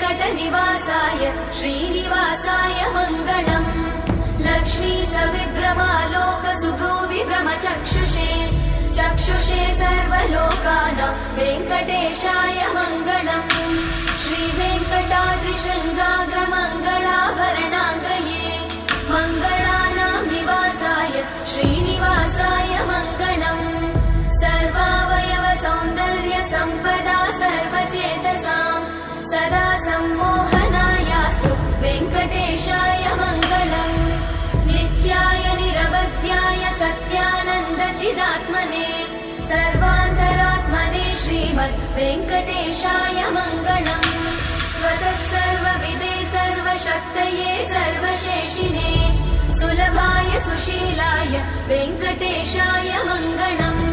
वेङ्कटनिवासाय श्रीनिवासाय मङ्गलम्। लक्ष्मी सविभ्रमालोक सुभ्रूविभ्रमचक्षुषे चक्षुषे सर्वलोकानां वेङ्कटेशाय मङ्गलम्। श्रीवेङ्कटाद्रिशृङ्गाग्रमङ्गलाभरणाङ्गये मङ्गलानां निवासाय श्रीनिवासाय मङ्गलम्। सर्वावयव सौन्दर्य सम्पदा सर्वचेतसां सदा सम्मोहनायास्तु वेङ्कटेशाय मङ्गलम्। नित्याय निरवध्याय सत्यानन्दचिदात्मने सर्वान्तरात्मने श्रीमद् वेङ्कटेशाय मङ्गलम्। स्वतः सर्वविदे सर्वशक्तये सर्वशेषिणे सुलभाय सुशीलाय वेङ्कटेशाय मङ्गलम्।